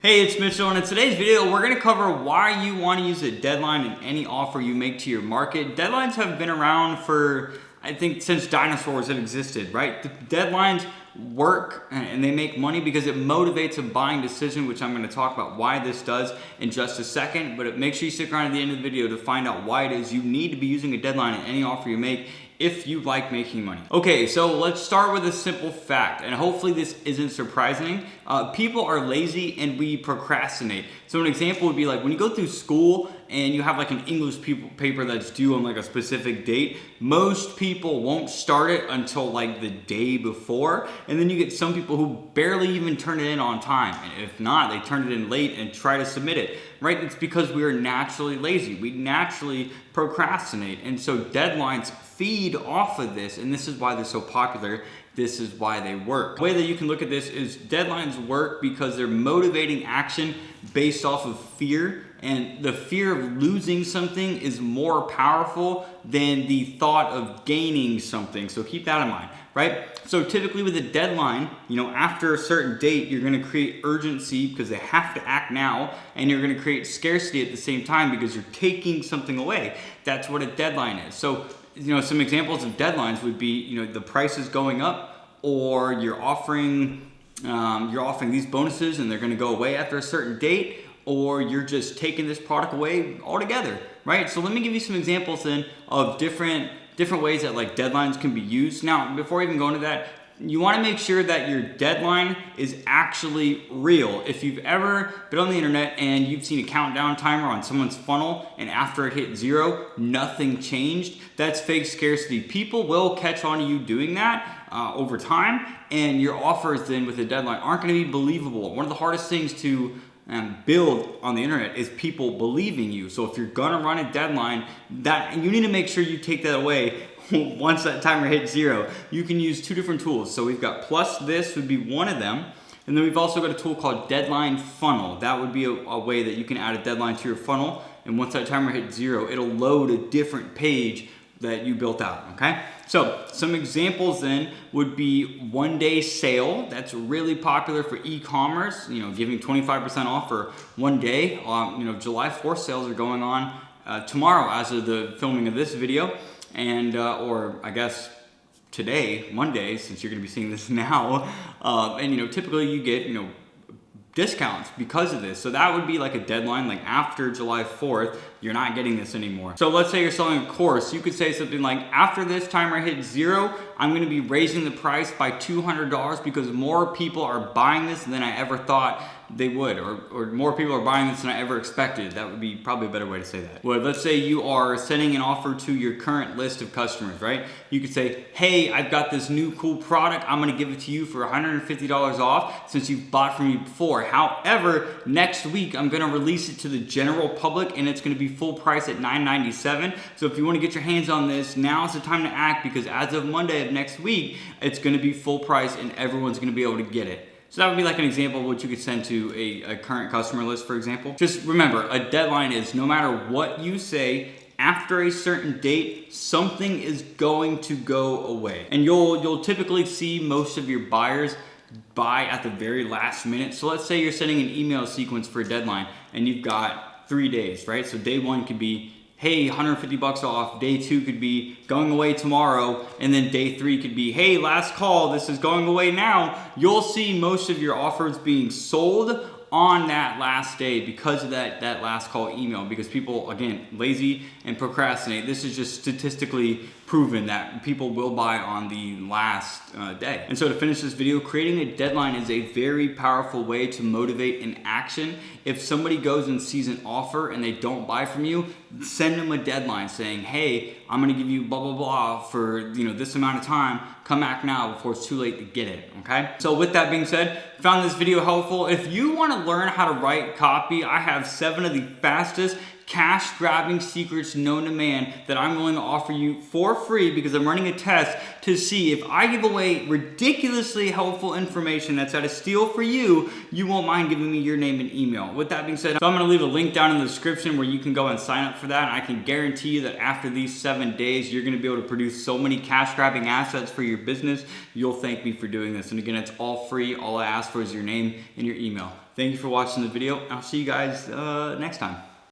Hey, it's Mitchell, and in today's video, we're going to cover why you want to use a deadline in any offer you make to your market. Deadlines have been around for, I think, since dinosaurs have existed, right? The deadlines work and they make money because it motivates a buying decision, which I'm going to talk about why this does in just a second. But make sure you stick around at the end of the video to find out why it is you need to be using a deadline in any offer you make if you like making money. Okay, so let's start with a simple fact, and hopefully this isn't surprising. People are lazy and we procrastinate. So an example would be like when you go through school and you have like an English paper that's due on like a specific date, most people won't start it until like the day before, and then you get some people who barely even turn it in on time, and if not, they turn it in late and try to submit it, right? It's because we are naturally lazy. We naturally procrastinate, and so deadlines feed off of this, and this is why they're so popular. This is why they work. The way that you can look at this is deadlines work because they're motivating action based off of fear, and the fear of losing something is more powerful than the thought of gaining something. So keep that in mind, right? So typically with a deadline, after a certain date, you're gonna create urgency because they have to act now, and you're gonna create scarcity at the same time because you're taking something away. That's what a deadline is. So some examples of deadlines would be, the price is going up, or you're offering these bonuses and they're going to go away after a certain date, or you're just taking this product away altogether, right? So let me give you some examples then of different ways that like deadlines can be used. Now, before I even go into that, you want to make sure that your deadline is actually real. If you've ever been on the internet and you've seen a countdown timer on someone's funnel and after it hit 0, nothing changed, that's fake scarcity. People will catch on to you doing that over time, and your offers then with a deadline aren't going to be believable. One of the hardest things to build on the internet is people believing you. So if you're going to run a deadline, that you need to make sure you take that away. Once that timer hits 0, you can use two different tools. So we've got plus this would be one of them. And then we've also got a tool called deadline funnel. That would be a way that you can add a deadline to your funnel. And once that timer hits 0, it'll load a different page that you built out, okay? So some examples then would be 1-day sale. That's really popular for e-commerce, giving 25% off for 1 day. July 4th sales are going on tomorrow as of the filming of this video. And or I guess today, Monday, since you're going to be seeing this now, and typically you get discounts because of this. So that would be like a deadline, like after July 4th, you're not getting this anymore. So let's say you're selling a course, you could say something like, after this timer hits 0, I'm going to be raising the price by $200 because more people are buying this than I ever thought they would, or more people are buying this than I ever expected. That would be probably a better way to say that. Well, let's say you are sending an offer to your current list of customers, right? You could say, hey, I've got this new cool product. I'm gonna give it to you for $150 off since you've bought from me before. However, next week, I'm gonna release it to the general public and it's gonna be full price at $9.97. So if you wanna get your hands on this, now's the time to act because as of Monday of next week, it's gonna be full price and everyone's gonna be able to get it. So that would be like an example of what you could send to a current customer list, for example. Just remember, a deadline is no matter what you say, after a certain date, something is going to go away. And you'll typically see most of your buyers buy at the very last minute. So let's say you're sending an email sequence for a deadline and you've got 3 days, right? So day 1 could be, hey, $150 off. Day 2 could be going away tomorrow. And then day 3 could be, hey, last call, this is going away now. You'll see most of your offers being sold on that last day because of that last call email, because people, again, lazy and procrastinate. This is just statistically proven that people will buy on the last day. And so to finish this video, creating a deadline is a very powerful way to motivate an action. If somebody goes and sees an offer and they don't buy from you, send them a deadline saying, hey, I'm gonna give you blah, blah, blah for this amount of time. Come act now before it's too late to get it, okay? So with that being said, found this video helpful. If you wanna learn how to write copy, I have 7 of the fastest cash grabbing secrets known to man that I'm willing to offer you for free because I'm running a test to see if I give away ridiculously helpful information that's at a steal for you, you won't mind giving me your name and email. With that being said, so I'm gonna leave a link down in the description where you can go and sign up for that. And I can guarantee you that after these 7 days, you're gonna be able to produce so many cash grabbing assets for your business, you'll thank me for doing this. And again, it's all free. All I ask for is your name and your email. Thank you for watching the video. I'll see you guys next time.